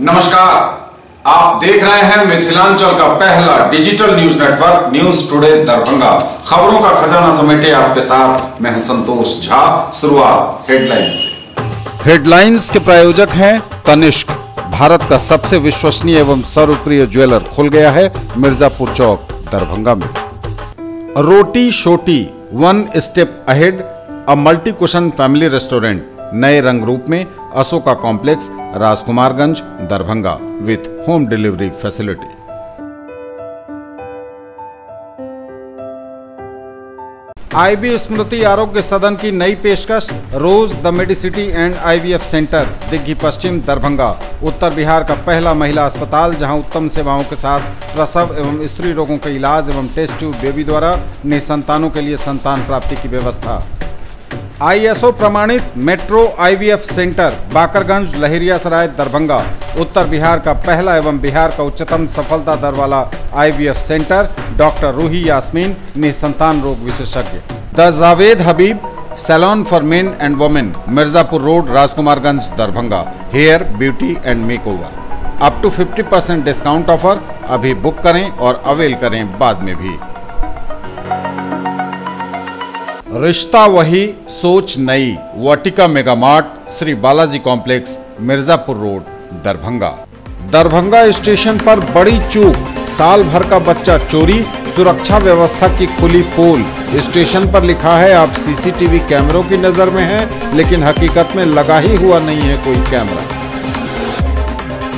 नमस्कार, आप देख रहे हैं मिथिलांचल का पहला digital news network news today Darbhanga. खबरों का खजाना समेटे आपके साथ मैं संतोष झा। शुरुआत हेडलाइंस से। हेडलाइंस के प्रायोजक हैं तनिष्क, भारत का सबसे विश्वसनीय एवं सर्वप्रिय ज्वेलर खुल गया है मिर्जापुर चौक दरभंगा में। Roti Shoti one step ahead, a multi cuisine family restaurant नए रंग रूप में, Ashoka complex, Rajkumarganj, Darbhanga with home delivery facility. IB Smriti Arogya Sadan की नई पेशकश, rose the medicity and IVF centre, Digghi Paschim, Darbhanga. उत्तर बिहार का पहला महिला अस्पताल जहां उत्तम सेवाओं के साथ प्रसव एवं स्त्री रोगों का इलाज एवं टेस्ट ट्यूब बेबी द्वारा निसंतानों के लिए संतान प्राप्ति की व्यवस्था। आईएसओ प्रमाणित metro IVF centre, Bakarganj, Laheriasarai, Darbhanga. उत्तर बिहार का पहला एवं बिहार का उच्चतम सफलता दर वाला IVF centre. Doctor Roohi Yasmin, निसंतान रोग विशेषज्ञ। The Jawed Habib salon for men and women, Mirzapur road, Rajkumarganj, Darbhanga. Hair, beauty and makeover. Up to 50% discount offer. अभी बुक करें और अवेल करें बाद में भी। रिश्ता वही, सोच नई, Vatika mega mart, Shri Balaji complex, Mirzapur road, Darbhanga. Darbhanga station पर बड़ी चूक, साल भर का बच्चा चोरी, सुरक्षा व्यवस्था की खुली पोल। स्टेशन पर लिखा है आप सीसीटीवी कैमरों की नजर में हैं, लेकिन हकीकत में लगा ही हुआ नहीं है कोई कैमरा।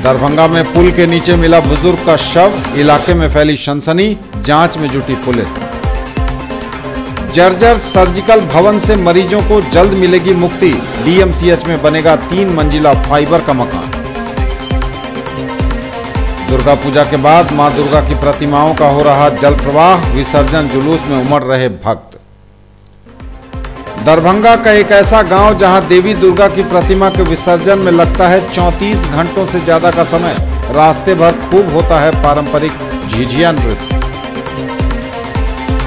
दरभंगा में पुल के नीचे मिला बुजुर्ग का शव, इलाके में फैली सनसनी, जांच में जुटी पुलिस। जर्जर सर्जिकल भवन से मरीजों को जल्द मिलेगी मुक्ति, डीएमसीएच में बनेगा 3 मंजिला फाइबर का मकान। दुर्गा पूजा के बाद मां दुर्गा की प्रतिमाओं का हो रहा जल प्रवाह, विसर्जन जुलूस में उमड़ रहे भक्त। दरभंगा का एक ऐसा गांव जहां देवी दुर्गा की प्रतिमा के विसर्जन में लगता है 34 घंटों से ज्यादा का समय। रास्ते भर खूब होता है पारंपरिक झिझिया नृत्य।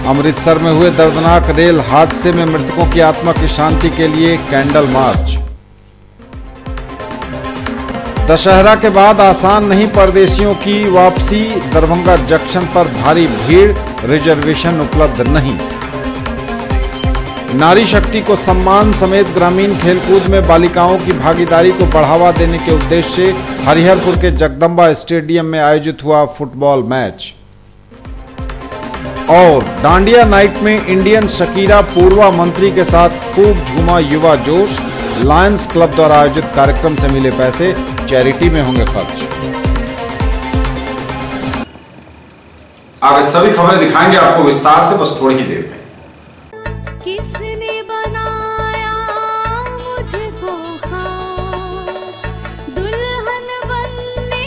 अमृतसर में हुए दर्दनाक रेल हादसे में मृतकों की आत्मा की शांति के लिए कैंडल मार्च। दशहरा के बाद आसान नहीं परदेशियों की वापसी, दरभंगा जंक्शन पर भारी भीड़, रिजर्वेशन उपलब्ध नहीं। नारी शक्ति को सम्मान समेत ग्रामीण खेलकूद में बालिकाओं की भागीदारी को बढ़ावा देने के उद्देश्य से हरिहरपुर के जगदम्बा स्टेडियम में आयोजित हुआ फुटबॉल मैच। और डांडिया नाइट में इंडियन शकीरा पूर्वा मंत्री के साथ खूब झूमा युवा जोश। लायंस क्लब द्वारा आयोजित कार्यक्रम से मिले पैसे चैरिटी में होंगे खर्च। आगे सभी खबरें दिखाएंगे आपको विस्तार से, बस थोड़ी ही देर में। किसने बनाया मुझको खास, दुल्हन बनने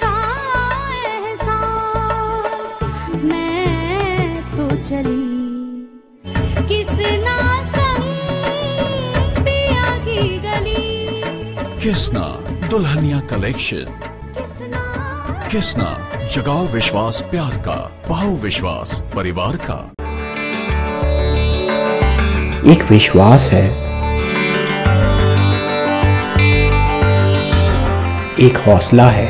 का एहसास, मैं तो चली किसना संग पिया की गली। किसना दुल्हनिया कलेक्शन। किसना जगाओ विश्वास प्यार का, पाओ विश्वास परिवार का। एक विश्वास है, एक हौसला है,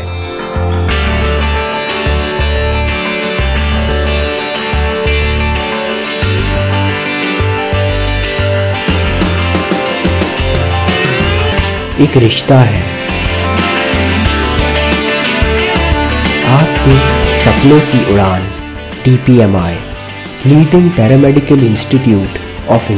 एक रिश्ता है, आपके सपनों की उड़ान। TPMI, leading paramedical institute of.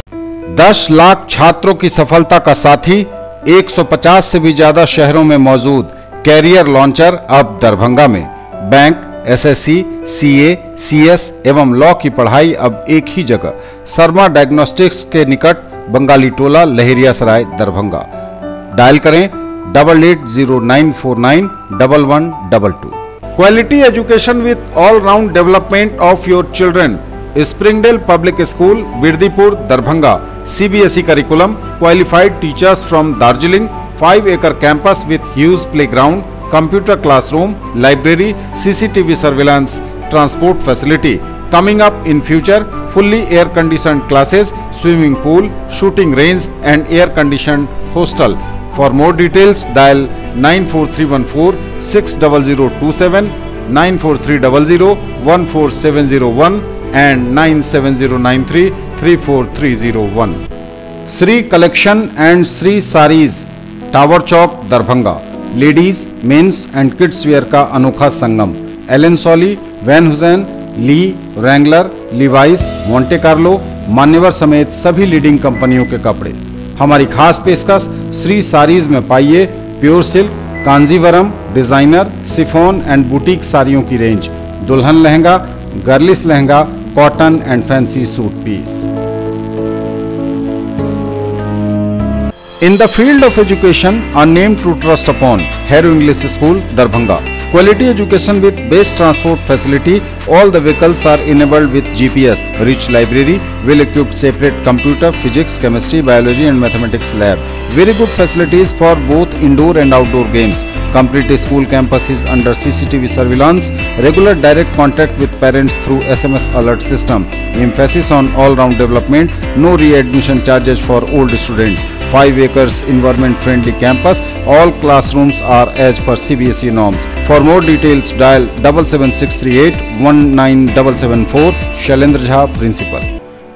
10 lakh छात्रों की सफलता का साथी, 150 से भी ज्यादा शहरों में मौजूद कैरियर लॉन्चर अब दरभंगा में। बैंक, एसएससी, सीए, सीएस एवं लॉ की पढ़ाई अब एक ही जगह। शर्मा डायग्नोस्टिक्स के निकट, बंगाली टोला, लहेरियासराय, दरभंगा। डायल करें 8809491122। Quality education with all round development of your children. Springdale public school, Birdipur, Darbhanga. CBSE curriculum, qualified teachers from Darjeeling, 5 acre campus with huge playground, computer classroom, library, CCTV surveillance, transport facility. Coming up in future, fully air conditioned classes, swimming pool, shooting range and air conditioned hostel. For more details, dial 94314-60027, 94300-14701 and 97093-34301. Sri Collection and Sri Sarees, tower Chowk, Darbhanga. Ladies, mens and kids wear का अनोखा संगम। Allen Solly, Van Heusen, Lee, Wrangler, Levi's, Monte Carlo, Manyavar समेत सभी leading कंपनियों के कपड़े। हमारी खास पेशकश श्री सारीज में पाइए pure silk, Kanjeevaram, designer, chiffon and boutique साड़ियों की रेंज, दुल्हन lehenga, girlish lehenga, cotton and fancy suit piece. In the field of education, a name to trust upon, Hero English School, Darbhanga. Quality education with best transport facility. All the vehicles are enabled with GPS. Rich library, well-equipped separate computer, physics, chemistry, biology and mathematics lab. Very good facilities for both indoor and outdoor games. Complete school campus is under CCTV surveillance. Regular direct contact with parents through SMS alert system. Emphasis on all-round development. No re-admission charges for old students. 5 acres environment-friendly campus. All classrooms are as per CBSE norms. For more details, dial 77638-19774. Shailendra Jha, principal.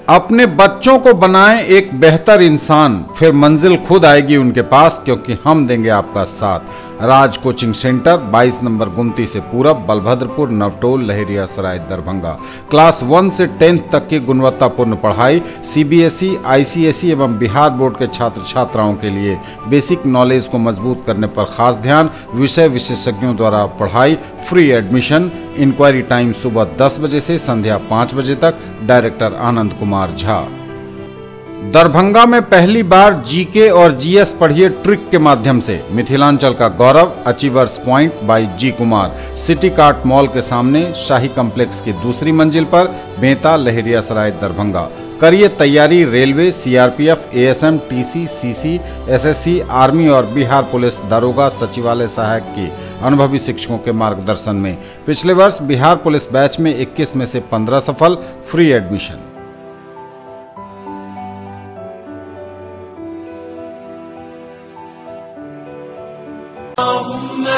अपने बच्चों को बनाएं एक बेहतर इंसान, फिर मंजिल खुद आएगी उनके पास, क्योंकि हम देंगे आपका साथ। राज कोचिंग सेंटर, 22 नंबर गुमती से पूरब, बलभद्रपुर, नवटोल, लहेरिया सराय, दरभंगा। क्लास 1 से 10th तक की गुणवत्तापूर्ण पढ़ाई, CBSE, ICSE एवं बिहार बोर्ड के छात्र छात्राओं के लिए बेसिक नॉलेज को मजबूत करने पर खास ध्यान। विषय विशेषज्ञों द्वारा पढ़ाई, फ्री एडमिशन। इंक्वायरी टाइम सुबह 10 बजे से संध्या 5 बजे तक। डायरेक्टर आनंद कुमार झा। दरभंगा में पहली बार जीके और जीएस पढ़िए ट्रिक के माध्यम से। मिथिलांचल का गौरव, achievers point by G Kumar. City cart mall के सामने, शाही कॉम्प्लेक्स की दूसरी मंजिल पर, बेंता, लहेरिया सराय, दरभंगा। करिए तैयारी railway, CRPF, ASM, TC, CC, SSC, army और बिहार पुलिस दारोगा सचिवालय सहायक की अनुभवी शिक्षकों के मार्गदर्शन में। पिछले वर्ष बिहार पुलिस बैच में 21 में से 15 सफल। Free admission.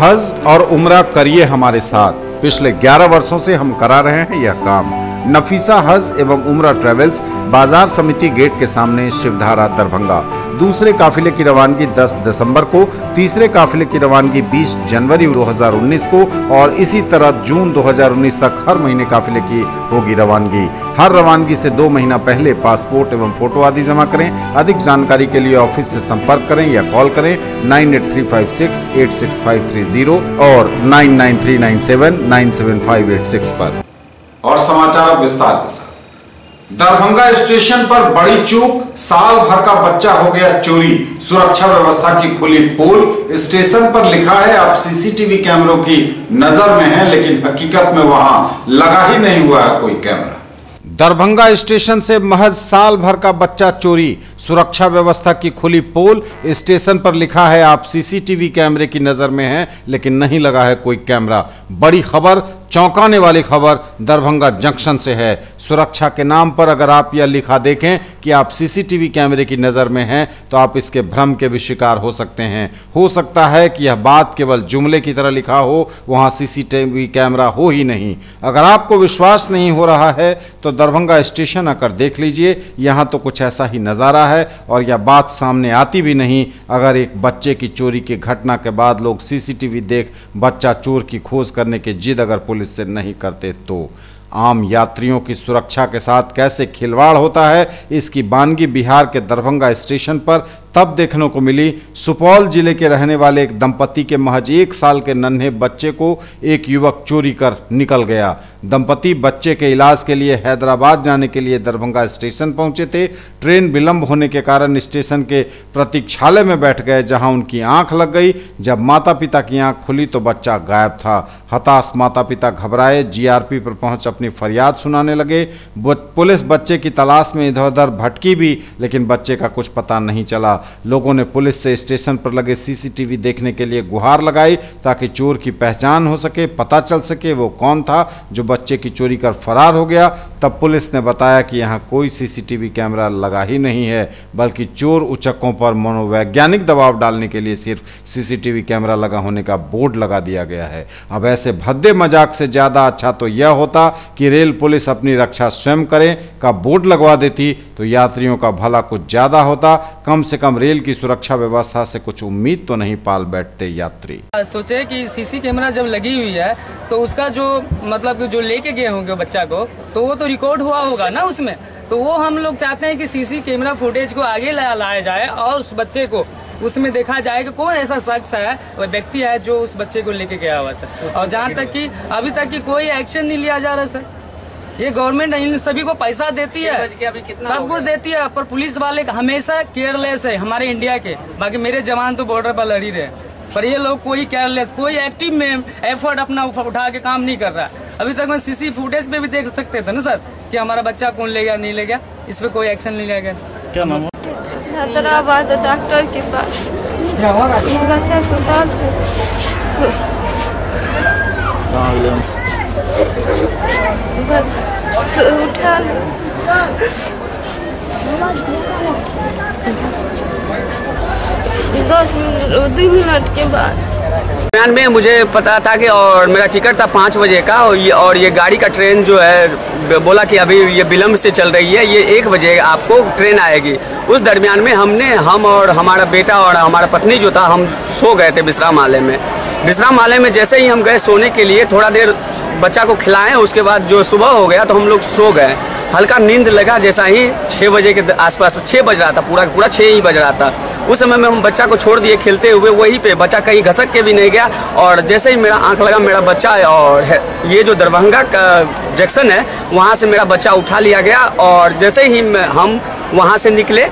हज और उम्रा करिए हमारे साथ। पिछले 11 वर्षों से हम करा रहे हैं यह काम। नफीसा हज एवं उम्रा ट्रेवल्स, बाजार समिति गेट के सामने, शिवधारा, दरभंगा। दूसरे काफिले की रवानगी 10 दिसंबर को, तीसरे काफिले की रवानगी 20 जनवरी 2019 को और इसी तरह जून 2019 तक हर महीने काफिले की होगी रवानगी। हर रवानगी से 2 महीना पहले पासपोर्ट एवं फोटो आदि जमा करें। अधिक जानकारी के लिए ऑफिस से संपर्क करें या कॉल करें 9835686530 और 99397975586 पर। और समाचार अब विस्तार के साथ। दरभंगा स्टेशन पर बड़ी चूक, साल भर का बच्चा हो गया चोरी। सुरक्षा व्यवस्था की खुली पोल। स्टेशन पर लिखा है आप CCTV कैमरों की नजर में हैं, लेकिन हकीकत में वहां लगा ही नहीं हुआ है कोई कैमरा। दरभंगा स्टेशन से महज साल भर का बच्चा चोरी। सुरक्षा व्यवस्था की खुली पोल। स्टेशन पर लिखा है आप CCTV कैमरे की नजर में हैं, लेकिन नहीं लगा है कोई कैमरा। बड़ी खबर, चौंकाने वाली खबर दरभंगा जंक्शन से है। सुरक्षा के नाम पर अगर आप यह लिखा देखें कि आप CCTV कैमरे की नज़र में हैं, तो आप इसके भ्रम के भी शिकार हो सकते हैं। हो सकता है कि यह बात केवल जुमले की तरह लिखा हो, वहाँ CCTV कैमरा हो ही नहीं। अगर आपको विश्वास नहीं हो रहा है तो दरभंगा स्टेशन आकर देख लीजिए, यहाँ तो कुछ ऐसा ही नज़ारा है और यह बात सामने आती भी नहीं अगर एक बच्चे की चोरी की घटना के बाद लोग CCTV देख बच्चा चोर की खोज करने की जिद अगर पुलिस से नहीं करते तो। आम यात्रियों की सुरक्षा के साथ कैसे खिलवाड़ होता है, इसकी बानगी बिहार के दरभंगा स्टेशन पर तब देखने को मिली। सुपौल जिले के रहने वाले एक दंपति के महज 1 साल के नन्हे बच्चे को एक युवक चोरी कर निकल गया। दंपति बच्चे के इलाज के लिए हैदराबाद जाने के लिए दरभंगा स्टेशन पहुंचे थे। ट्रेन विलंब होने के कारण स्टेशन के प्रतीक्षालय में बैठ गए, जहां उनकी आंख लग गई। जब माता पिता की आंख खुली तो बच्चा गायब था। हताश माता पिता घबराए, GRP पर पहुंच अपनी फरियाद सुनाने लगे। पुलिस बच्चे की तलाश में इधर उधर भटकी भी, लेकिन बच्चे का कुछ पता नहीं चला। लोगों ने पुलिस से स्टेशन पर लगे सीसीटीवी देखने के लिए गुहार लगाई ताकि चोर की पहचान हो सके, पता चल सके वो कौन था जो बच्चे की चोरी कर फरार हो गया। तब पुलिस ने बताया कि यहाँ कोई सीसीटीवी कैमरा लगा ही नहीं है, बल्कि चोर उचक्कों पर मनोवैज्ञानिक दबाव डालने के लिए सिर्फ सीसीटीवी कैमरा लगा होने का बोर्ड लगा दिया गया है। अब ऐसे भद्दे मजाक से ज्यादा अच्छा तो यह होता कि रेल पुलिस अपनी रक्षा स्वयं करे का बोर्ड लगवा देती तो यात्रियों का भला कुछ ज्यादा होता। कम से कम रेल की सुरक्षा व्यवस्था से कुछ उम्मीद तो नहीं पाल बैठते यात्री। सोचे कि सीसी कैमरा जब लगी हुई है तो उसका जो मतलब जो लेके गए होंगे बच्चा को तो वो तो रिकॉर्ड हुआ होगा ना उसमें, तो वो हम लोग चाहते हैं कि सीसी कैमरा फुटेज को आगे लाया जाए और उस बच्चे को उसमें देखा जाए कि कौन ऐसा शख्स है, वह व्यक्ति है जो उस बच्चे को लेके गया हुआ सर। और जहाँ तक कि अभी तक की कोई एक्शन नहीं लिया जा रहा सर। ये गवर्नमेंट इन सभी को पैसा देती है, सब कुछ देती है, पर पुलिस वाले हमेशा केयरलेस है हमारे इंडिया के। बाकी मेरे जवान तो बॉर्डर पर लड़ ही रहे, पर ये लोग कोई केयरलेस, कोई एक्टिव में एफर्ट अपना उठा के काम नहीं कर रहा है। अभी तक मैं सीसी फुटेज पे भी देख सकते थे ना सर कि हमारा बच्चा कौन ले गया नहीं ले गया, इस पे कोई एक्शन नहीं लिया गया सर। क्या नाम? हैदराबाद डॉक्टर के पास बच्चा अस्पताल उठा 2 मिनट के बाद में मुझे पता था कि और मेरा टिकट था 5 बजे का और ये गाड़ी का ट्रेन जो है बोला कि अभी ये विलम्ब से चल रही है, ये 1 बजे आपको ट्रेन आएगी। उस दरमियान में हम और हमारा बेटा और हमारा पत्नी जो था हम सो गए थे विश्रामालय में। विश्रामालय में जैसे ही हम गए सोने के लिए, थोड़ा देर बच्चा को खिलाएं, उसके बाद जो सुबह हो गया तो हम लोग सो गए। हल्का नींद लगा जैसा ही 6 बजे के आसपास, 6 बज रहा था, पूरा 6 ही बज रहा था। उस समय में हम बच्चा को छोड़ दिए खेलते हुए वहीं पे, बच्चा कहीं घसक के भी नहीं गया। और जैसे ही मेरा आंख लगा मेरा बच्चा और ये जो दरभंगा का जंक्शन है वहाँ से मेरा बच्चा उठा लिया गया। और जैसे ही हम वहाँ से निकले,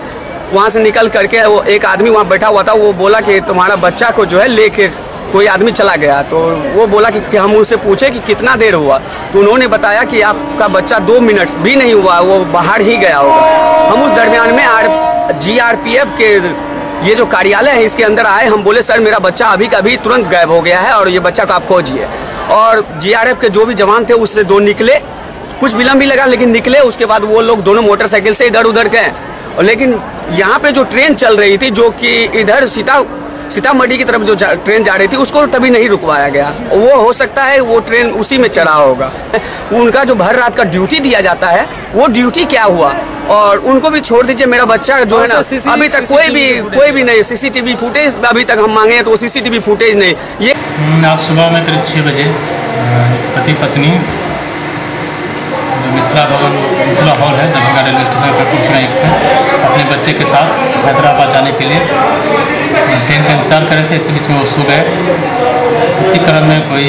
वहाँ से निकल करके वो एक आदमी वहाँ बैठा हुआ था, वो बोला कि तुम्हारा बच्चा को जो है लेके कोई आदमी चला गया। तो वो बोला कि हम उससे पूछे कि कितना देर हुआ, तो उन्होंने बताया कि आपका बच्चा 2 मिनट भी नहीं हुआ, वो बाहर ही गया होगा। हम उस दरमियान में GRPF के ये जो कार्यालय है इसके अंदर आए। हम बोले सर मेरा बच्चा अभी का अभी तुरंत गायब हो गया है और ये बच्चा को आप खोजिए। और GRF के जो भी जवान थे उससे 2 निकले, कुछ विलम्ब भी लगा लेकिन निकले। उसके बाद वो लोग दोनों मोटरसाइकिल से इधर उधर गए। लेकिन यहाँ पे जो ट्रेन चल रही थी जो कि इधर सीतामढ़ी की तरफ जो ट्रेन जा रही थी उसको तभी नहीं रुकवाया गया। वो हो सकता है वो ट्रेन उसी में चढ़ा होगा। उनका जो भर रात का ड्यूटी दिया जाता है वो ड्यूटी क्या हुआ, और उनको भी छोड़ दीजिए। मेरा बच्चा जो है ना अभी तक कोई भी नहीं सीसीटीवी फुटेज अभी तक हम मांगे हैं तो वो सीसीटीवी फुटेज नहीं। ये आज सुबह में करीब 6 बजे पति पत्नी मिथिला हॉल है दरभंगा रेलवे स्टेशन पर कुर्सियाँ एक अपने बच्चे के साथ हैदराबाद जाने के लिए ट्रेन का इंतजार कर रहे थे। इसी बीच में वो सो गए। इसी क्रम में कोई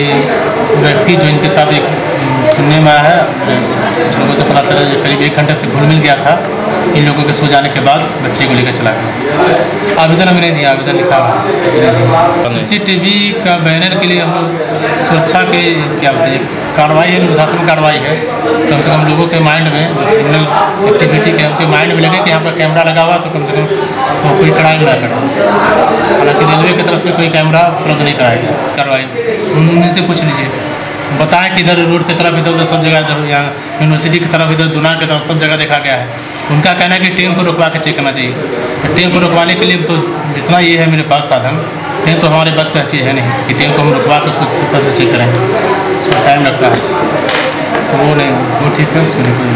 व्यक्ति जो इनके साथ एक सुनने में आया है, कुछ लोगों से पता चला करीब 1 घंटे से घुल मिल गया था। इन लोगों के सो जाने के बाद बच्चे को लेकर चला गया। आवेदन अभी नहीं दिया, आवेदन लिखा हुआ। CCTV का बैनर के लिए हम लोग सुरक्षा के क्या बोलते हैं कार्रवाई है, निरोधात्मक कार्रवाई है। कम से कम लोगों के माइंड में क्रिमिनल एक्टिविटी के उनके माइंड में लगे कि यहाँ पर कैमरा लगा हुआ तो कम से कम वो कोई क्राइम ना करे। हालांकि रेलवे की तरफ से कोई कैमरा उपलब्ध नहीं कराया कार्रवाई। उनसे पूछ लीजिए, बताएं कि इधर रोड की तरफ इधर सब जगह, इधर यहाँ यूनिवर्सिटी की तरफ इधर दुना की तरफ सब जगह देखा गया है। उनका कहना है कि ट्रेन को रुकवा के चेक करना चाहिए। तो ट्रेन को रुकवाने के लिए तो जितना ये है मेरे पास साधन, ट्रेन तो हमारे बस का चीज़ है नहीं कि ट्रेन को हम रुकवा के उसको ऊपर से चेक करें, उसमें टाइम लगता है। वो नहीं, वो ठीक है, उसमें कोई।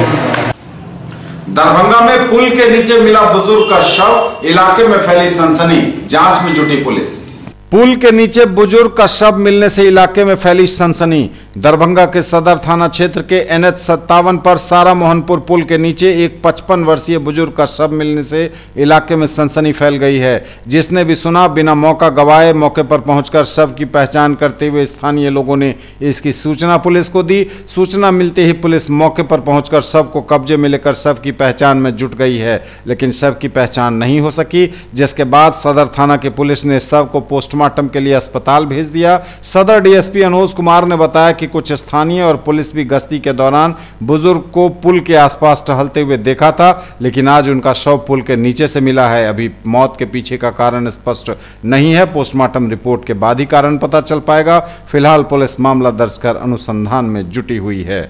दरभंगा में पुल के नीचे मिला बुजुर्ग का शव, इलाके में फैली सनसनी, जांच में जुटी पुलिस। पुल के नीचे बुजुर्ग का शव मिलने से इलाके में फैली सनसनी। दरभंगा के सदर थाना क्षेत्र के NH 57 पर सारा मोहनपुर पुल के नीचे एक 55 वर्षीय बुजुर्ग का शव मिलने से इलाके में सनसनी फैल गई है। जिसने भी सुना बिना मौका गवाए मौके पर पहुंचकर शव की पहचान करते हुए स्थानीय लोगों ने इसकी सूचना पुलिस को दी। सूचना मिलते ही पुलिस मौके पर पहुंचकर शव को कब्जे में लेकर शव की पहचान में जुट गई है, लेकिन शव की पहचान नहीं हो सकी, जिसके बाद सदर थाना की पुलिस ने शव को पोस्टमार्टम के लिए अस्पताल भेज दिया। सदर DSP अनुज कुमार ने बताया कि कि कुछ स्थानीय और पुलिस भी गश्ती के दौरान बुजुर्ग को पुल के आसपास टहलते हुए देखा था, लेकिन आज उनका शव पुल के नीचे से मिला है। अभी मौत के पीछे का कारण स्पष्ट नहीं है। पोस्टमार्टम रिपोर्ट के बाद ही कारण पता चल पाएगा। फिलहाल पुलिस मामला दर्ज कर अनुसंधान में जुटी हुई है।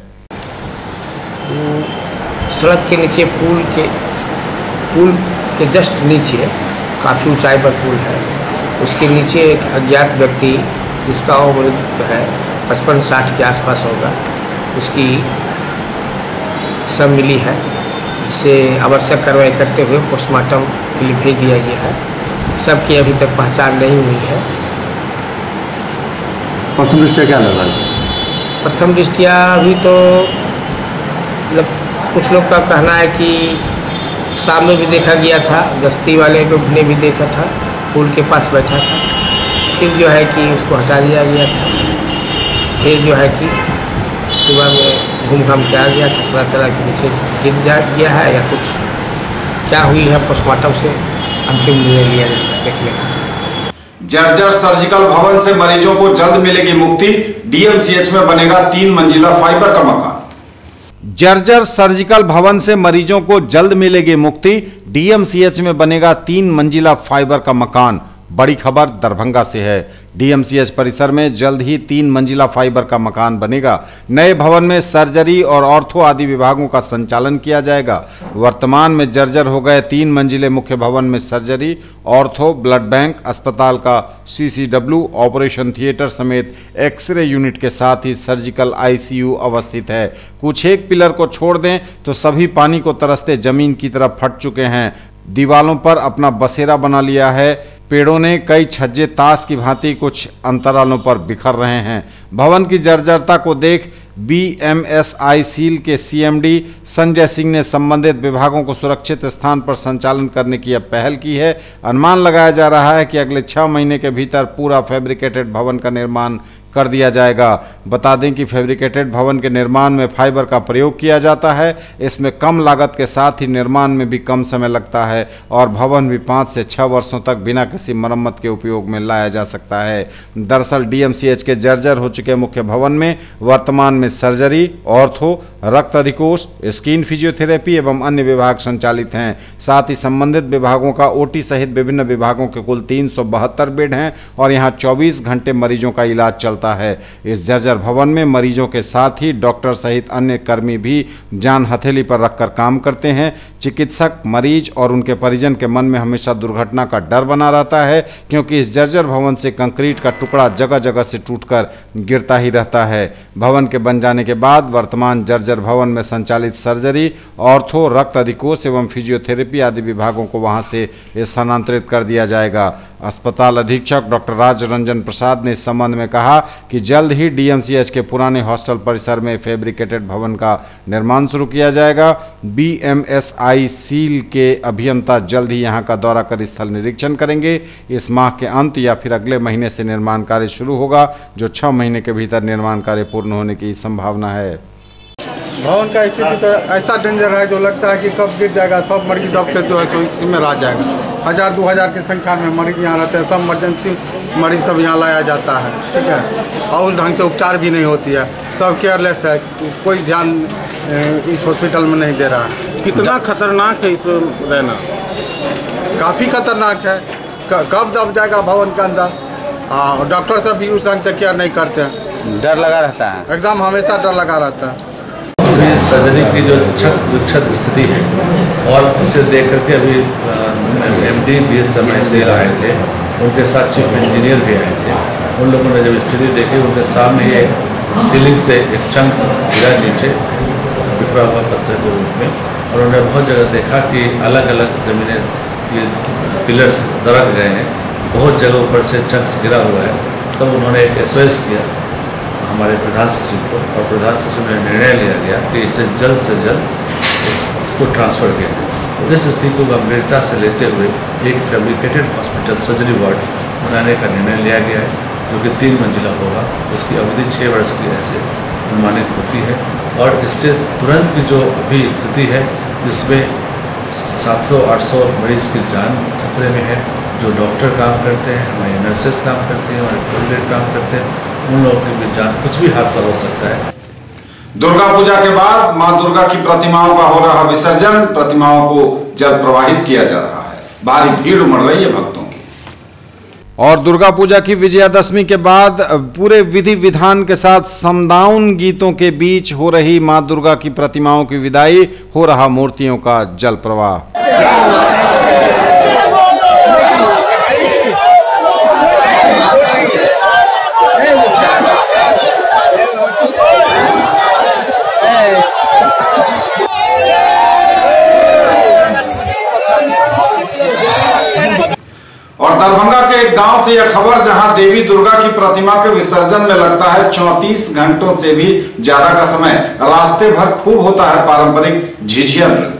सड़क के नीचे पुल के जस्ट नीचे काफ़ी ऊंचाई पर पुल है। उसके नीचे एक अज्ञात व्यक्ति जिसका उम्र है 55-60 के आसपास होगा, उसकी सब मिली है, जिसे आवश्यक कार्रवाई करते हुए पोस्टमार्टम के लिए भेज दिया गया है। सबकी अभी तक पहचान नहीं हुई है। प्रथम दृष्टिया क्या लगा? प्रथम दृष्टिया अभी तो मतलब कुछ लोग का कहना है कि शाम में भी देखा गया था, गश्ती वाले लोग ने भी देखा था, पुल के पास बैठा था, फिर जो है कि उसको हटा दिया गया था। फिर जो है कि सुबह में घूम घाम के आ गया था, पता चला कि नीचे गिर गया है या कुछ क्या हुई है, पोस्टमार्टम से अंतिम निर्णय लिया जाएगा देखने का। जर्जर सर्जिकल भवन से मरीजों को जल्द मिलेगी मुक्ति, डीएमसीएच में बनेगा 3 मंजिला फाइबर का मकान। जर्जर सर्जिकल भवन से मरीजों को जल्द मिलेगी मुक्ति, डीएमसीएच में बनेगा 3 मंजिला फाइबर का मकान। बड़ी खबर दरभंगा से है। डीएमसीएच परिसर में जल्द ही 3 मंजिला फाइबर का मकान बनेगा। नए भवन में सर्जरी और ऑर्थो आदि विभागों का संचालन किया जाएगा। वर्तमान में जर्जर हो गए 3 मंजिले मुख्य भवन में सर्जरी, ऑर्थो, ब्लड बैंक, अस्पताल का सीसीडब्ल्यू, ऑपरेशन थिएटर समेत एक्सरे यूनिट के साथ ही सर्जिकल आईसीयू अवस्थित है। कुछ एक पिलर को छोड़ दें तो सभी पानी को तरसते जमीन की तरफ फट चुके हैं। दीवालों पर अपना बसेरा बना लिया है। पेड़ों ने कई छज्जे ताश की भांति कुछ अंतरालों पर बिखर रहे हैं। भवन की जर्जरता को देख बीएमएसआई सील के सीएमडी संजय सिंह ने संबंधित विभागों को सुरक्षित स्थान पर संचालन करने की अब पहल की है। अनुमान लगाया जा रहा है कि अगले 6 महीने के भीतर पूरा फैब्रिकेटेड भवन का निर्माण कर दिया जाएगा। बता दें कि फैब्रिकेटेड भवन के निर्माण में फाइबर का प्रयोग किया जाता है। इसमें कम लागत के साथ ही निर्माण में भी कम समय लगता है और भवन भी 5 से 6 वर्षों तक बिना किसी मरम्मत के उपयोग में लाया जा सकता है। दरअसल डीएमसीएच के जर्जर हो चुके मुख्य भवन में वर्तमान में सर्जरी, ऑर्थो, रक्त अधिकोष, स्किन फिजियोथेरेपी एवं अन्य विभाग संचालित हैं। साथ ही संबंधित विभागों का ओटी सहित विभिन्न विभागों के कुल 372 बेड हैं और यहाँ 24 घंटे मरीजों का इलाज चलता है। इस जर्जर भवन में मरीजों के साथ ही डॉक्टर सहित अन्य कर्मी भी जान हथेली पर रखकर काम करते हैं। चिकित्सक, मरीज और उनके परिजन के मन में हमेशा दुर्घटना का डर बना रहता है, क्योंकि इस जर्जर भवन से कंक्रीट का टुकड़ा जगह जगह से टूटकर गिरता ही रहता है। भवन के बन जाने के बाद वर्तमान जर्जर भवन में संचालित सर्जरी, ऑर्थो, रक्त अधिकोष एवं फिजियोथेरेपी आदि विभागों को वहां से स्थानांतरित कर दिया जाएगा। अस्पताल अधीक्षक डॉक्टर राज रंजन प्रसाद ने इस संबंध में कहा कि जल्द ही डीएमसीएच के पुराने हॉस्टल परिसर में फैब्रिकेटेड भवन का निर्माण शुरू किया जाएगा। बीएमएसआई सील के अभियंता जल्द ही यहां का दौरा कर स्थल निरीक्षण करेंगे। इस माह के अंत या फिर अगले महीने से निर्माण कार्य शुरू होगा, जो 6 महीने के भीतर निर्माण कार्य पूर्ण होने की संभावना है। भवन का स्थिति तो ऐसा डेंजर है जो लगता है कि कब गिर जाएगा। सब मरीज अब से जो है तो इसी में रह जाएगा। 1000-2000 की संख्या में मरीज यहाँ रहते हैं। सब इमरजेंसी मरीज सब यहाँ लाया जाता है, ठीक है, और उस ढंग से उपचार भी नहीं होती है। सब केयरलेस है, कोई ध्यान इस हॉस्पिटल में नहीं दे रहा है। कितना खतरनाक है इसमें रहना? काफ़ी खतरनाक है। कब दब जाएगा भवन के अंदर, और डॉक्टर सब भी उस ढंग से केयर नहीं करते हैं। डर लगा रहता है, एकदम हमेशा डर लगा रहता है। अभी सर्जरी की जो विक्षत स्थिति है और इसे देख करके अभी एमडी बीएसएमआई से आए थे, उनके साथ चीफ इंजीनियर भी आए थे। उन लोगों ने जब स्थिति देखी, उनके सामने ये सीलिंग से एक चंक गिरा नीचे बिखरा हुआ पत्थर के रूप में, और उन्होंने बहुत जगह देखा कि अलग अलग ज़मीनें, ये पिलर्स दरक गए हैं, बहुत जगह ऊपर से चंक्स गिरा हुआ है। तब उन्होंने एक SOS किया हमारे प्रधान सचिव को, और प्रधान सचिव ने निर्णय लिया गया कि इसे जल्द से जल्द इसको ट्रांसफ़र किया जाए। तो इस स्थिति को गंभीरता से लेते हुए एक फैब्रिकेटेड हॉस्पिटल सर्जरी वार्ड बनाने का निर्णय लिया गया है, जो कि 3 मंजिला होगा। उसकी अवधि 6 वर्ष की ऐसे अनुमानित होती है, और इससे तुरंत की जो अभी स्थिति है जिसमें 700-800 मरीज़ की जान खतरे में है, जो डॉक्टर काम करते हैं, हमारे नर्सेस काम करती हैं, हमारे फील्ड काम करते हैं, उन लोगों की भी जान, कुछ भी हादसा हो सकता है। दुर्गा पूजा के बाद मां दुर्गा की प्रतिमाओं का हो रहा विसर्जन, प्रतिमाओं को जल प्रवाहित किया जा रहा है। भारी भीड़ उमड़ रही है भक्तों की। और दुर्गा पूजा की विजयादशमी के बाद पूरे विधि विधान के साथ समदाउन गीतों के बीच हो रही मां दुर्गा की प्रतिमाओं की विदाई, हो रहा मूर्तियों का जल प्रवाह। और दरभंगा के एक गांव से यह खबर, जहां देवी दुर्गा की प्रतिमा के विसर्जन में लगता है 34 घंटों से भी ज्यादा का समय। रास्ते भर खूब होता है पारंपरिक झिझिया नृत्य।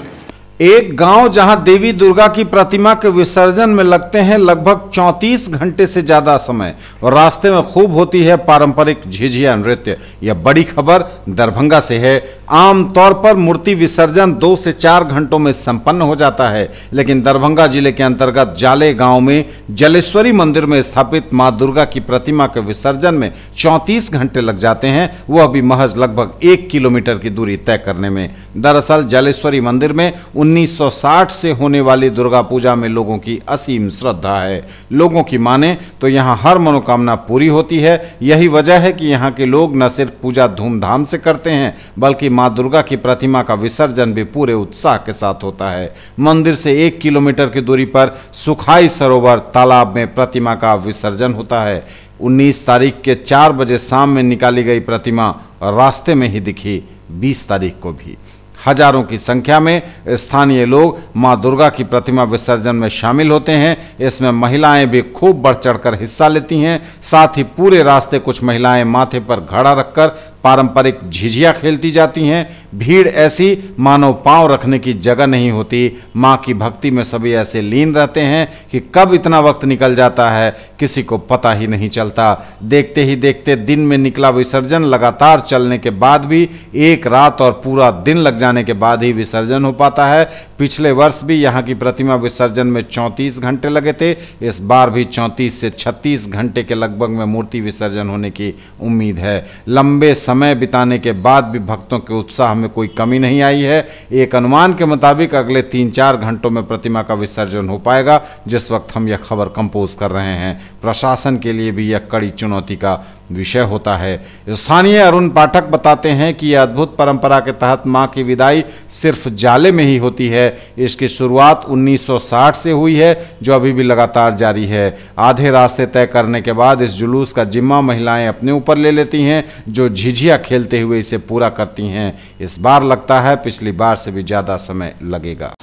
एक गांव जहां देवी दुर्गा की प्रतिमा के विसर्जन में लगते हैं लगभग 34 घंटे से ज्यादा समय और रास्ते में खूब होती है पारंपरिक झिझिया नृत्य। यह बड़ी खबर दरभंगा से है। आमतौर पर मूर्ति विसर्जन 2 से 4 घंटों में संपन्न हो जाता है, लेकिन दरभंगा जिले के अंतर्गत जाले गांव में जलेश्वरी मंदिर में स्थापित मां दुर्गा की प्रतिमा के विसर्जन में 34 घंटे लग जाते हैं, वह भी महज लगभग 1 किलोमीटर की दूरी तय करने में। दरअसल जलेश्वरी मंदिर में 1960 से होने वाली दुर्गा पूजा में लोगों की असीम श्रद्धा है। लोगों की माने तो यहाँ हर मनोकामना पूरी होती है। यही वजह है कि यहाँ के लोग न सिर्फ पूजा धूमधाम से करते हैं, बल्कि मां दुर्गा की प्रतिमा का विसर्जन भी पूरे उत्साह के साथ होता है। मंदिर से 1 किलोमीटर की दूरी पर सुखाई सरोवर तालाब में प्रतिमा का विसर्जन होता है। 19 तारीख के 4 बजे शाम में निकाली गई प्रतिमा रास्ते में ही दिखी। 20 तारीख को भी हजारों की संख्या में स्थानीय लोग मां दुर्गा की प्रतिमा विसर्जन में शामिल होते हैं। इसमें महिलाएं भी खूब बढ़ चढ़कर हिस्सा लेती हैं। साथ ही पूरे रास्ते कुछ महिलाएं माथे पर घड़ा रखकर पारंपरिक झिझिया खेलती जाती हैं। भीड़ ऐसी मानो पांव रखने की जगह नहीं होती। मां की भक्ति में सभी ऐसे लीन रहते हैं कि कब इतना वक्त निकल जाता है किसी को पता ही नहीं चलता। देखते ही देखते दिन में निकला विसर्जन लगातार चलने के बाद भी एक रात और पूरा दिन लग जाने के बाद ही विसर्जन हो पाता है। पिछले वर्ष भी यहाँ की प्रतिमा विसर्जन में 34 घंटे लगे थे। इस बार भी 34 से 36 घंटे के लगभग में मूर्ति विसर्जन होने की उम्मीद है। लंबे समय बिताने के बाद भी भक्तों के उत्साह में कोई कमी नहीं आई है। एक अनुमान के मुताबिक अगले 3-4 घंटों में प्रतिमा का विसर्जन हो पाएगा। जिस वक्त हम यह खबर कंपोज कर रहे हैं, प्रशासन के लिए भी यह कड़ी चुनौती का विषय होता है। स्थानीय अरुण पाठक बताते हैं कि यह अद्भुत परंपरा के तहत मां की विदाई सिर्फ जाले में ही होती है। इसकी शुरुआत 1960 से हुई है, जो अभी भी लगातार जारी है। आधे रास्ते तय करने के बाद इस जुलूस का जिम्मा महिलाएं अपने ऊपर ले लेती हैं, जो झिझिया खेलते हुए इसे पूरा करती हैं। इस बार लगता है पिछली बार से भी ज्यादा समय लगेगा।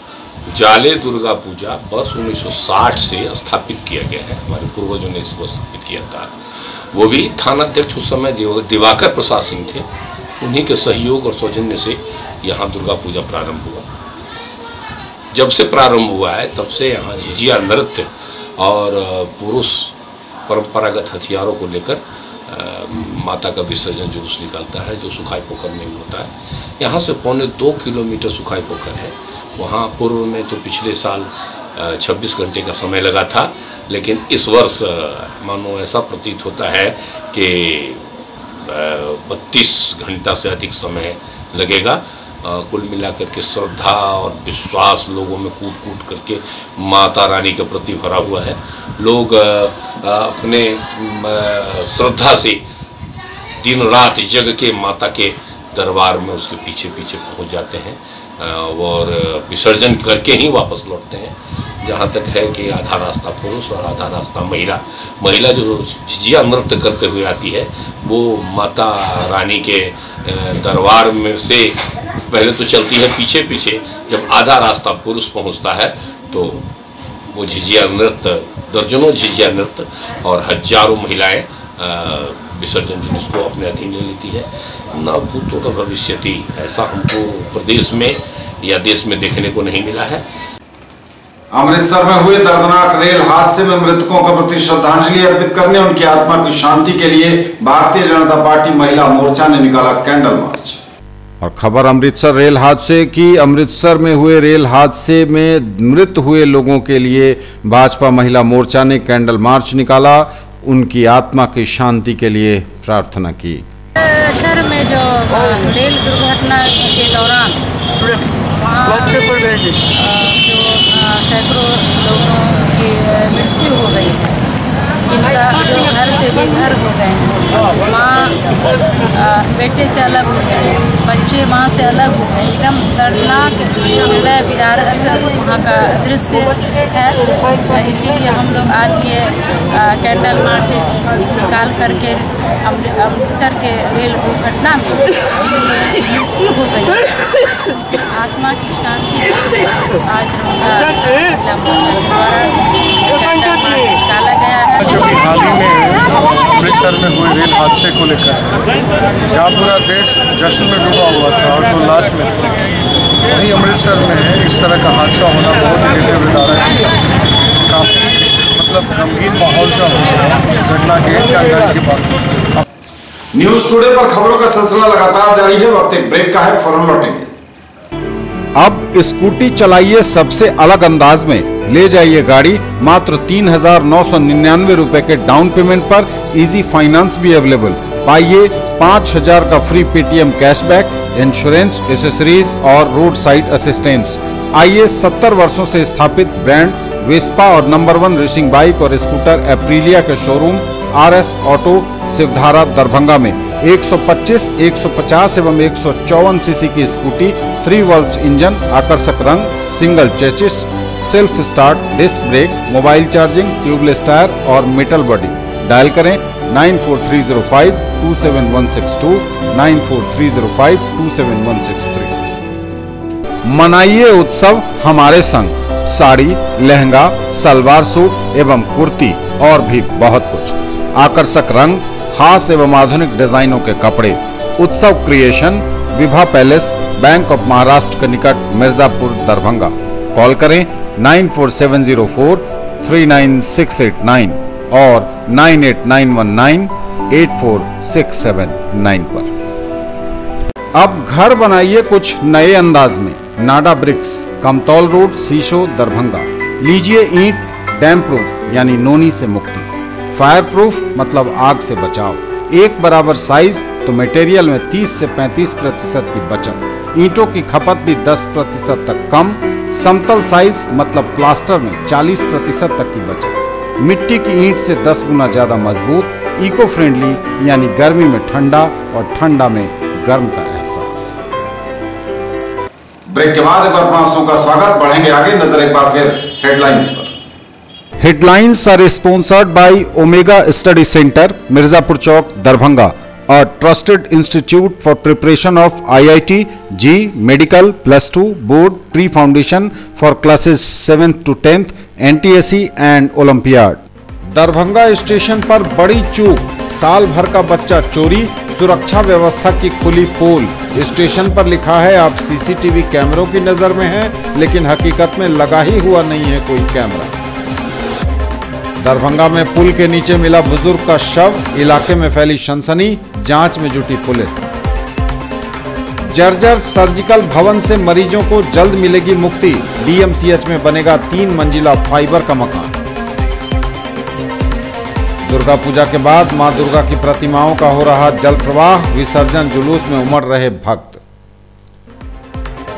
जाले दुर्गा पूजा वर्ष 1960 से स्थापित किया गया है। हमारे पूर्वजों ने इसको स्थापित किया था। वो भी थानाध्यक्ष उस समय दिवाकर प्रसाद सिंह थे। उन्हीं के सहयोग और सौजन्य से यहाँ दुर्गा पूजा प्रारंभ हुआ। जब से प्रारंभ हुआ है तब से यहाँ झिझिया नृत्य और पुरुष परंपरागत हथियारों को लेकर माता का विसर्जन जुलूस निकलता है, जो सुखाई पोखर में भी होता है। यहाँ से 1.25 किलोमीटर सुखाई पोखर है। वहाँ पूर्व में तो पिछले साल 26 घंटे का समय लगा था, लेकिन इस वर्ष मानो ऐसा प्रतीत होता है कि 32 घंटा से अधिक समय लगेगा। कुल मिलाकर के श्रद्धा और विश्वास लोगों में कूट कूट करके माता रानी के प्रति भरा हुआ है। लोग अपने श्रद्धा से दिन रात जग के माता के दरबार में उसके पीछे पीछे पहुंच जाते हैं और विसर्जन करके ही वापस लौटते हैं। जहाँ तक है कि आधा रास्ता पुरुष और आधा रास्ता महिला जो झिझिया नृत्य करते हुए आती है, वो माता रानी के दरबार में से पहले तो चलती है पीछे पीछे। जब आधा रास्ता पुरुष पहुँचता है तो वो झिझिया नृत्य, दर्जनों झिझिया नृत्य और हजारों महिलाएं विसर्जन जुलूस को अपने अधीन ले लेती है। न भूतो न भविष्यति, ऐसा हमको प्रदेश में या देश में देखने को नहीं मिला है। अमृतसर में हुए दर्दनाक रेल हादसे में मृतकों के प्रति श्रद्धांजलि अर्पित करने, उनकी आत्मा की शांति के लिए भारतीय जनता पार्टी महिला मोर्चा ने निकाला कैंडल मार्च। और खबर अमृतसर रेल हादसे की। अमृतसर में हुए रेल हादसे में मृत हुए लोगों के लिए भाजपा महिला मोर्चा ने कैंडल मार्च निकाला। उनकी आत्मा की शांति के लिए प्रार्थना की। शहर में जो रेल दुर्घटना के दौरान वहाँ जो सैकड़ों लोगों की मृत्यु हो गई है, जिनका जो घर से बेघर हो गए हैं, माँ बेटे से अलग हो गए, बच्चे माँ से अलग हो गए, एकदम दर्दनाक हृदय विदारक वहाँ का दृश्य है। इसीलिए हम लोग आज ये कैंडल मार्च निकाल करके अमृतसर के रेल दुर्घटना में मृत्यु हो गई, आत्मा की शांति के लिए आज कैंडल मार्च निकाला गया है। हाल ही में अमृतसर में हुए रेल हादसे को लेकर जहाँ पूरा देश जश्न में डूबा हुआ था और जो लास्ट में था, वहीं अमृतसर में इस तरह का हादसा होना बहुत ही हृदय विदारक है। काफ़ी मतलब गमगीन माहौल सा हो गया इस घटना के जानकारी के बाद। न्यूज टुडे पर खबरों का सिलसिला लगातार जारी है। वक्त एक ब्रेक का है, फौरन लौटेंगे। अब स्कूटी चलाइए सबसे अलग अंदाज में, ले जाइए गाड़ी मात्र 3,999 रुपए के डाउन पेमेंट पर। इजी फाइनेंस भी अवेलेबल। पाइए 5,000 का free Paytm cashback, insurance, accessories और रोड साइड असिस्टेंस। आइए 70 वर्षों से स्थापित ब्रांड वेस्पा और नंबर 1 रेसिंग बाइक और स्कूटर एप्रिलिया के showroom RS auto Shivdhara Darbhanga में 125, 150 एवं 154 सीसी की स्कूटी, 3 वॉल्व इंजन, आकर्षक रंग, single chassis, self start, disc brake, mobile charging, tubeless tyre और मेटल बॉडी। डायल करें 9430527162, 9430527163। मनाइए उत्सव हमारे संग। साड़ी, लहंगा, सलवार सूट एवं कुर्ती और भी बहुत कुछ, आकर्षक रंग, खास एवं आधुनिक डिजाइनों के कपड़े। उत्सव creation, Vibha palace, bank of Maharashtra के निकट, मिर्जापुर, दरभंगा। कॉल करें 9474399689 और 9891984679 पर। अब घर बनाइए कुछ नए अंदाज में। नाडा ब्रिक्स, कमतौल रोड, शीशो, दरभंगा। लीजिए ईंट डैम प्रूफ यानी नोनी से मुक्ति, फायर प्रूफ मतलब आग से बचाव। एक बराबर साइज तो मटेरियल में 30 से 35% की बचत। ईंटों की खपत भी 10% तक कम। समतल साइज मतलब प्लास्टर में 40% तक की बचत। मिट्टी की ईंट से 10 गुना ज्यादा मजबूत। इको फ्रेंडली यानी गर्मी में ठंडा और ठंडा में गर्म का एहसास। ब्रेक के बाद एक बार आप सबका स्वागत। बढ़ेंगे आगे, नजर एक बार फिर हेडलाइंस पर। Headlines are sponsored by Omega Study Center, Mirzapur Chowk, Darbhanga, a trusted institute for preparation of IIT, JEE, Medical, +2, Board, Pre-Foundation for classes 7th to 10th, NTSE and Olympiad। Darbhanga station पर बड़ी चूक, साल भर का बच्चा चोरी, सुरक्षा व्यवस्था की खुली पोल। स्टेशन पर लिखा है आप सीसीटीवी कैमरों की नजर में हैं, लेकिन हकीकत में लगा ही हुआ नहीं है कोई कैमरा। दरभंगा में पुल के नीचे मिला बुजुर्ग का शव, इलाके में फैली सनसनी, जांच में जुटी पुलिस। जर्जर सर्जिकल भवन से मरीजों को जल्द मिलेगी मुक्ति, DMCH में बनेगा 3 मंजिला फाइबर का मकान। दुर्गा पूजा के बाद मां दुर्गा की प्रतिमाओं का हो रहा जल प्रवाह, विसर्जन जुलूस में उमड़ रहे भक्त।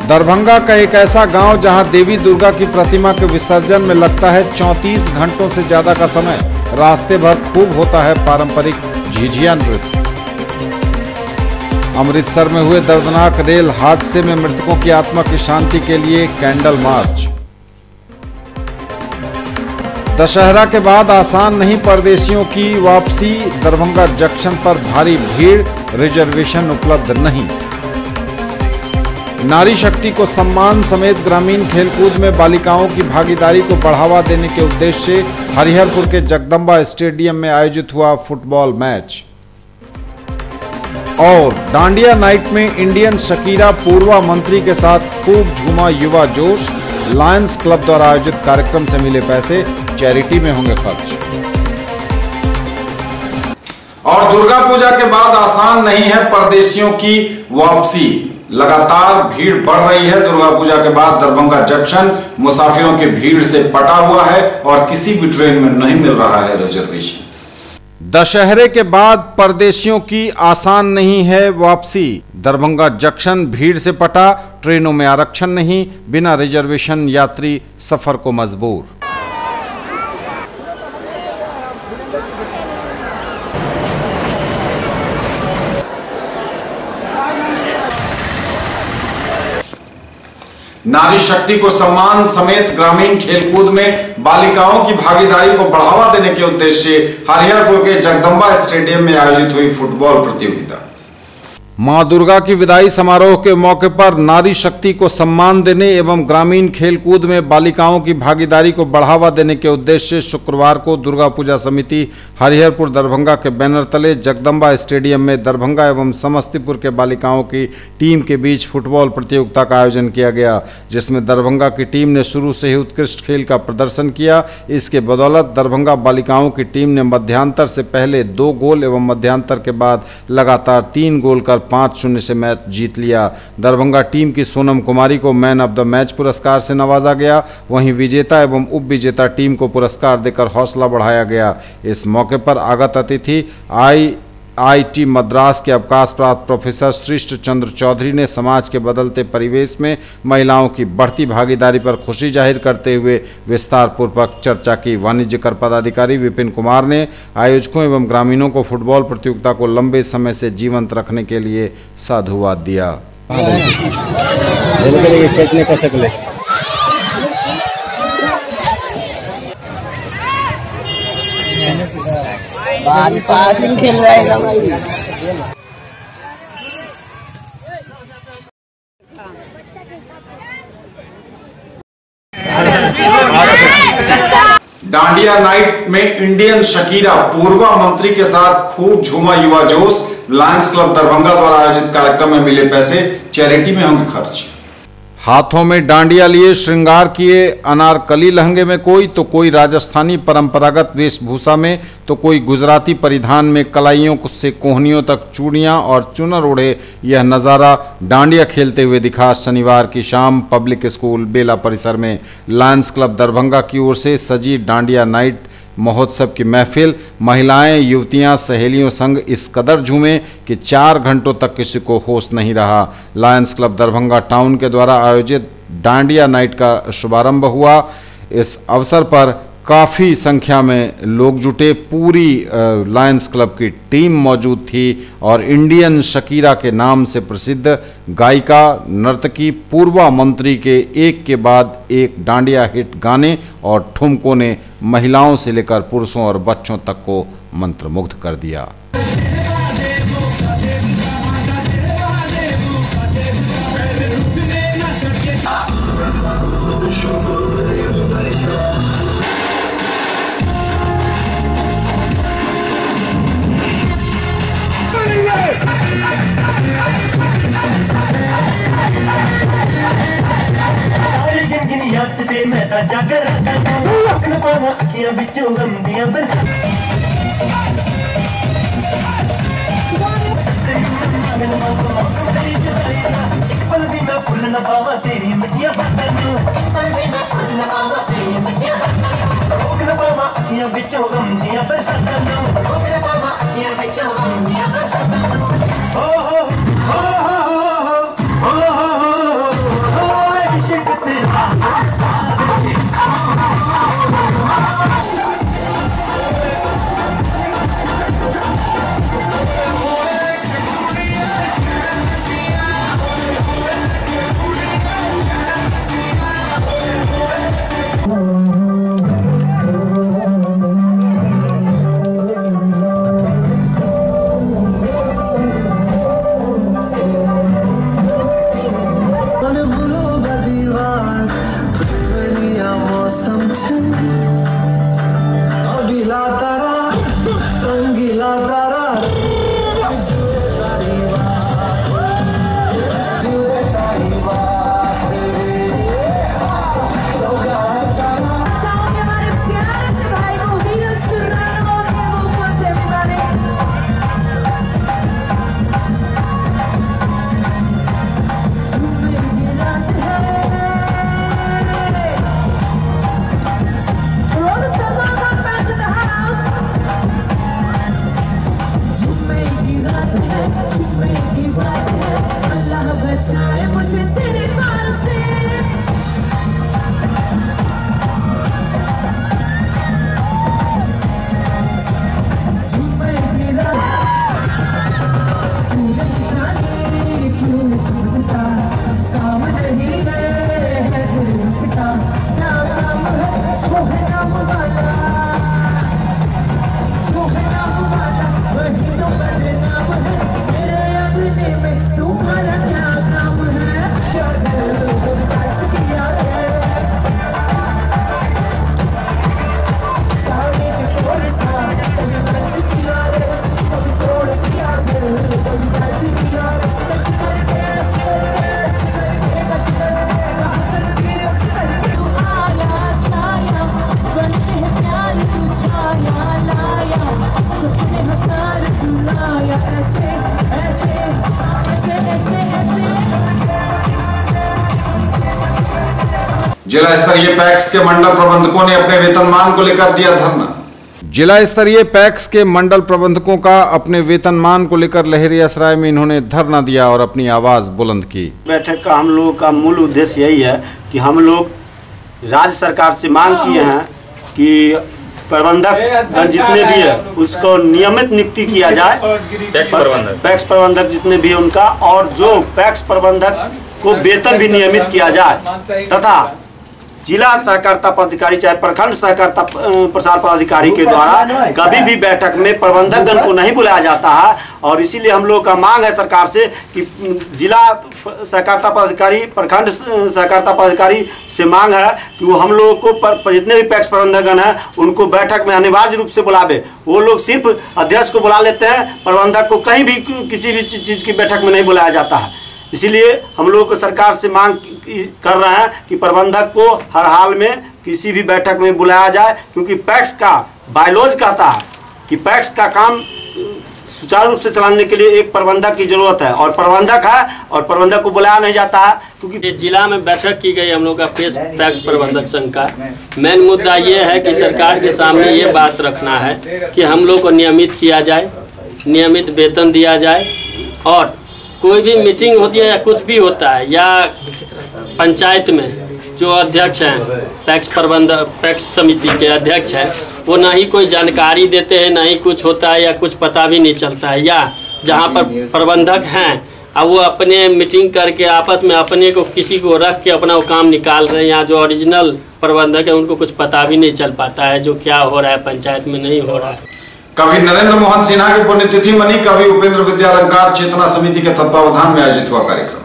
दरभंगा का एक ऐसा गांव जहां देवी दुर्गा की प्रतिमा के विसर्जन में लगता है 34 घंटों से ज्यादा का समय। रास्ते भर खूब होता है पारंपरिक झिझिया नृत्य। अमृतसर में हुए दर्दनाक रेल हादसे में मृतकों की आत्मा की शांति के लिए कैंडल मार्च। दशहरा के बाद आसान नहीं परदेशियों की वापसी, दरभंगा जंक्शन पर भारी भीड़, रिजर्वेशन उपलब्ध नहीं। नारी शक्ति को सम्मान समेत ग्रामीण खेलकूद में बालिकाओं की भागीदारी को बढ़ावा देने के उद्देश्य से हरिहरपुर के जगदम्बा स्टेडियम में आयोजित हुआ फुटबॉल मैच। और डांडिया नाइट में इंडियन शकीरा पूर्वा मंत्री के साथ खूब झूमा युवा जोश। लायंस क्लब द्वारा आयोजित कार्यक्रम से मिले पैसे चैरिटी में होंगे खर्च। और दुर्गा पूजा के बाद आसान नहीं है परदेशियों की वापसी, लगातार भीड़ बढ़ रही है। दुर्गा पूजा के बाद दरभंगा जंक्शन मुसाफिरों की भीड़ से पटा हुआ है और किसी भी ट्रेन में नहीं मिल रहा है रिजर्वेशन। दशहरे के बाद परदेशियों की आसान नहीं है वापसी। दरभंगा जंक्शन भीड़ से पटा, ट्रेनों में आरक्षण नहीं, बिना रिजर्वेशन यात्री सफर को मजबूर। नारी शक्ति को सम्मान समेत ग्रामीण खेलकूद में बालिकाओं की भागीदारी को बढ़ावा देने के उद्देश्य से हरिहरपुर के जगदम्बा स्टेडियम में आयोजित हुई फुटबॉल प्रतियोगिता। मां दुर्गा की विदाई समारोह के मौके पर नारी शक्ति को सम्मान देने एवं ग्रामीण खेलकूद में बालिकाओं की भागीदारी को बढ़ावा देने के उद्देश्य से शुक्रवार को दुर्गा पूजा समिति हरिहरपुर दरभंगा के बैनर तले जगदम्बा स्टेडियम में दरभंगा एवं समस्तीपुर के बालिकाओं की टीम के बीच फुटबॉल प्रतियोगिता का आयोजन किया गया, जिसमें दरभंगा की टीम ने शुरू से ही उत्कृष्ट खेल का प्रदर्शन किया। इसके बदौलत दरभंगा बालिकाओं की टीम ने मध्यांतर से पहले 2 गोल एवं मध्यांतर के बाद लगातार 3 गोल कर 5-0 से मैच जीत लिया। दरभंगा टीम की सोनम कुमारी को मैन ऑफ द मैच पुरस्कार से नवाजा गया। वहीं विजेता एवं उप विजेता टीम को पुरस्कार देकर हौसला बढ़ाया गया। इस मौके पर आगत अतिथि IIT मद्रास के अवकाश प्राप्त प्रोफेसर श्रेष्ठ चंद्र चौधरी ने समाज के बदलते परिवेश में महिलाओं की बढ़ती भागीदारी पर खुशी जाहिर करते हुए विस्तार पूर्वक चर्चा की। वाणिज्य कर पदाधिकारी विपिन कुमार ने आयोजकों एवं ग्रामीणों को फुटबॉल प्रतियोगिता को लंबे समय से जीवंत रखने के लिए साधुवाद दिया। डांडिया नाइट में इंडियन शकीरा पूर्वा मंत्री के साथ खूब झूमा युवा जोश। लायंस क्लब दरभंगा द्वारा आयोजित कार्यक्रम में मिले पैसे चैरिटी में होंगे खर्च। हाथों में डांडिया लिए श्रृंगार किए, अनारकली लहंगे में कोई राजस्थानी परंपरागत वेशभूषा में तो कोई गुजराती परिधान में कलाइयों से कोहनियों तक चूड़ियां और चुनर ओढ़े यह नज़ारा डांडिया खेलते हुए दिखा। शनिवार की शाम पब्लिक स्कूल बेला परिसर में लायंस क्लब दरभंगा की ओर से सजी डांडिया नाइट महोत्सव की महफिल महिलाएं, युवतियां, सहेलियों संग इस कदर झूमे कि 4 घंटों तक किसी को होश नहीं रहा। लायंस क्लब दरभंगा टाउन के द्वारा आयोजित डांडिया नाइट का शुभारंभ हुआ। इस अवसर पर काफ़ी संख्या में लोग जुटे। पूरी लायंस क्लब की टीम मौजूद थी और इंडियन शकीरा के नाम से प्रसिद्ध गायिका नर्तकी पूर्वा मंत्री के एक के बाद एक डांडिया हिट गाने और ठुमकों ने महिलाओं से लेकर पुरुषों और बच्चों तक को मंत्रमुग्ध कर दिया। जिला स्तरीय पैक्स के मंडल प्रबंधकों ने अपने वेतनमान को लेकर दिया धरना। जिला स्तरीय पैक्स के मंडल प्रबंधकों का अपने वेतनमान को लेकर लहेरियासराय में इन्होंने धरना दिया और अपनी आवाज बुलंद की। बैठक का हम लोगों का मूल उद्देश्य यही है कि हम लोग राज्य सरकार से मांग किए हैं कि प्रबंधक जितने भी है उसको नियमित नियुक्ति किया जाए। पैक्स प्रबंधक जितने भी है उनका, और जो पैक्स प्रबंधक को वेतन भी नियमित किया जाए, तथा जिला सहकारिता पदाधिकारी चाहे प्रखंड सहकारिता प्रसार पदाधिकारी के द्वारा कभी भी बैठक में प्रबंधकगण को नहीं बुलाया जाता है। और इसीलिए हम लोग का मांग है सरकार से कि जिला सहकारिता पदाधिकारी, प्रखंड सहकारिता पदाधिकारी से मांग है कि वो हम लोगों को जितने भी पैक्स प्रबंधकगण हैं उनको बैठक में अनिवार्य रूप से बुलावे। वो लोग सिर्फ अध्यक्ष को बुला लेते हैं, प्रबंधक को कहीं भी किसी भी चीज़ की बैठक में नहीं बुलाया जाता है। इसीलिए हम लोग को सरकार से मांग कर रहे हैं कि प्रबंधक को हर हाल में किसी भी बैठक में बुलाया जाए, क्योंकि पैक्स का बायलॉज कहता है कि पैक्स का काम सुचारू रूप से चलाने के लिए एक प्रबंधक की जरूरत है, और प्रबंधक है और प्रबंधक को बुलाया नहीं जाता है। क्योंकि जिला में बैठक की गई हम लोग का पैक्स प्रबंधक संघ का मेन मुद्दा ये है कि सरकार के सामने ये बात रखना है कि हम लोग को नियमित किया जाए, नियमित वेतन दिया जाए, और कोई भी मीटिंग होती है या कुछ भी होता है या पंचायत में जो अध्यक्ष हैं, पैक्स प्रबंधक, पैक्स समिति के अध्यक्ष हैं, वो ना ही कोई जानकारी देते हैं, ना ही कुछ होता है या कुछ पता भी नहीं चलता है। या जहाँ पर प्रबंधक हैं अब वो अपने मीटिंग करके आपस में अपने को किसी को रख के अपना वो काम निकाल रहे हैं, या जो ओरिजिनल प्रबंधक है उनको कुछ पता भी नहीं चल पाता है जो क्या हो रहा है पंचायत में नहीं हो रहा है। कवि नरेंद्र मोहन सिन्हा की पुण्यतिथि मनी कवि उपेंद्र विद्यालंकार चेतना समिति के तत्वावधान में आयोजित हुआ कार्यक्रम।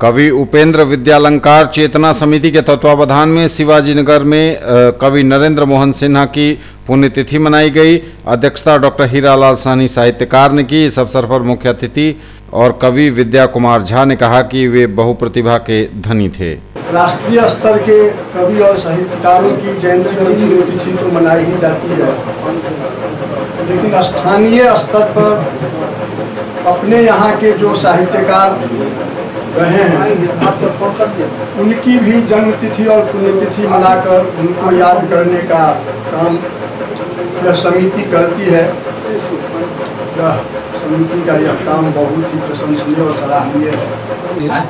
कवि उपेंद्र विद्यालंकार चेतना समिति के तत्वावधान में शिवाजी नगर में कवि नरेंद्र मोहन सिन्हा की पुण्यतिथि मनाई गई। अध्यक्षता डॉक्टर हीरालाल साहनी साहित्यकार ने की। इस अवसर पर मुख्य अतिथि और कवि विद्या कुमार झा ने कहा कि वे बहुप्रतिभा के धनी थे। राष्ट्रीय स्तर के कवि और साहित्यकारों की जयंती और पुण्यतिथि तो मनाई ही जाती है, लेकिन स्थानीय स्तर पर अपने यहाँ के जो साहित्यकार रहे हैं उनकी भी जन्मतिथि और पुण्यतिथि मनाकर उनको याद करने का काम यह समिति करती है। यह समिति का यह काम बहुत ही प्रशंसनीय और सराहनीय है।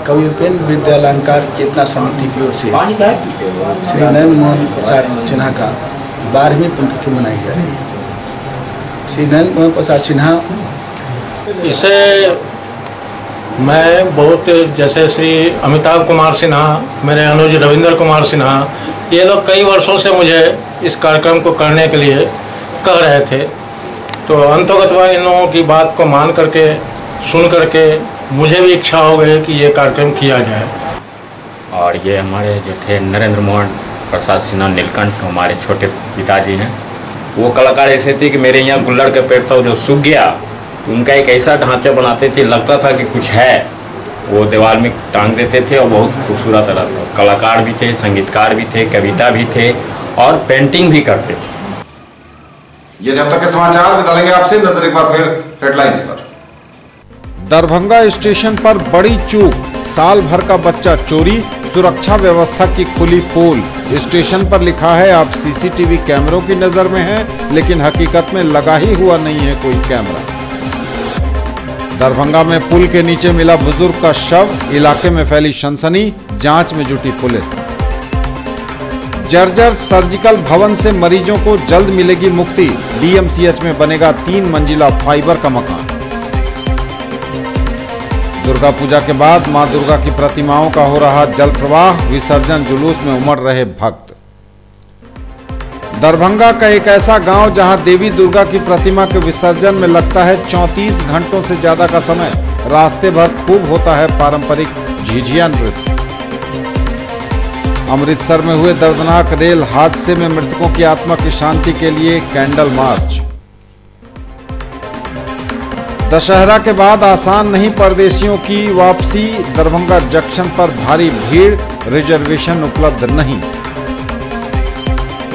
कवि उपेंद्र विद्यालंकार चेतना समिति की ओर से श्री नरेंद्र मोहन सिन्हा का 12वीं पुण्यतिथि मनाई जा रही है। श्री नरेंद्र मोहन प्रसाद सिन्हा, इसे मैं बहुत, जैसे श्री अमिताभ कुमार सिन्हा, मेरे अनुज रविंद्र कुमार सिन्हा, ये लोग कई वर्षों से मुझे इस कार्यक्रम को करने के लिए कह रहे थे, तो अंततः इन लोगों की बात को मान करके, सुन करके मुझे भी इच्छा हो गई कि ये कार्यक्रम किया जाए। और ये हमारे जो थे नरेंद्र मोहन प्रसाद सिन्हा नीलकंठ, हमारे छोटे पिताजी हैं। वो कलाकार ऐसे थे कि मेरे यहाँ गुल्लड़ का पेड़ था जो सूख गया, तो उनका एक ऐसा ढांचा बनाते थे, लगता था कि कुछ है, वो दीवार में टांग देते थे और बहुत खूबसूरत लगता था। कलाकार भी थे, संगीतकार भी थे, कविता भी थे और पेंटिंग भी करते थे। ये जब तक के समाचार बता लेंगे आपसे, नजर एक बार फिर हेडलाइंस पर। दरभंगा स्टेशन पर बड़ी चूक, साल भर का बच्चा चोरी, सुरक्षा व्यवस्था की खुली पोल। स्टेशन पर लिखा है आप सीसीटीवी कैमरों की नजर में हैं, लेकिन हकीकत में लगा ही हुआ नहीं है कोई कैमरा। दरभंगा में पुल के नीचे मिला बुजुर्ग का शव, इलाके में फैली सनसनी, जांच में जुटी पुलिस। जर्जर सर्जिकल भवन से मरीजों को जल्द मिलेगी मुक्ति, डीएमसीएच में बनेगा 3 मंजिला फाइबर का मकान। दुर्गा पूजा के बाद मां दुर्गा की प्रतिमाओं का हो रहा जल प्रवाह, विसर्जन जुलूस में उमड़ रहे भक्त। दरभंगा का एक ऐसा गांव जहां देवी दुर्गा की प्रतिमा के विसर्जन में लगता है 34 घंटों से ज्यादा का समय। रास्ते भर खूब होता है पारंपरिक झिझिया नृत्य। अमृतसर में हुए दर्दनाक रेल हादसे में मृतकों की आत्मा की शांति के लिए कैंडल मार्च। दशहरा के बाद आसान नहीं परदेशियों की वापसी, दरभंगा जंक्शन पर भारी भीड़, रिजर्वेशन उपलब्ध नहीं।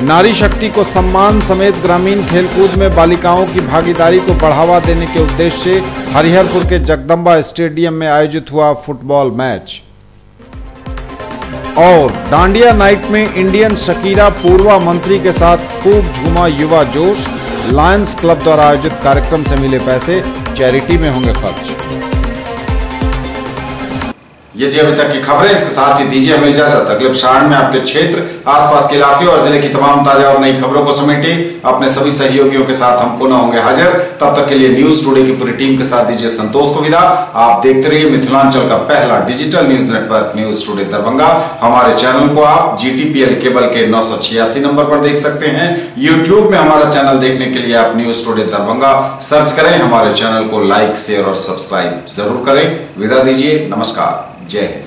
नारी शक्ति को सम्मान समेत ग्रामीण खेलकूद में बालिकाओं की भागीदारी को बढ़ावा देने के उद्देश्य से हरिहरपुर के जगदम्बा स्टेडियम में आयोजित हुआ फुटबॉल मैच। और डांडिया नाइट में इंडियन शकीरा पूर्वा मंत्री के साथ खूब झूमा युवा जोश। लायंस क्लब द्वारा आयोजित कार्यक्रम से मिले पैसे चैरिटी में होंगे खर्च। ये थी अभी तक की खबरें। इसके साथ ही दीजिए हमें इजाजत। अगले प्रसारण में आपके क्षेत्र, आसपास के इलाके और जिले की तमाम ताजा और नई खबरों को समेटे अपने सभी सहयोगियों के साथ हम पुनः होंगे हाजिर। तब तक के लिए न्यूज टुडे की पूरी टीम के साथ दीजिए संतोष को विदा। आप देखते रहिए मिथिलांचल का पहला digital news network news today Darbhanga. हमारे चैनल को आप GTPL केबल के 986 नंबर पर देख सकते हैं। यूट्यूब में हमारा चैनल देखने के लिए आप न्यूज टुडे दरभंगा सर्च करें। हमारे चैनल को लाइक, शेयर और सब्सक्राइब जरूर करें। विदा दीजिए, नमस्कार, जय हिंद।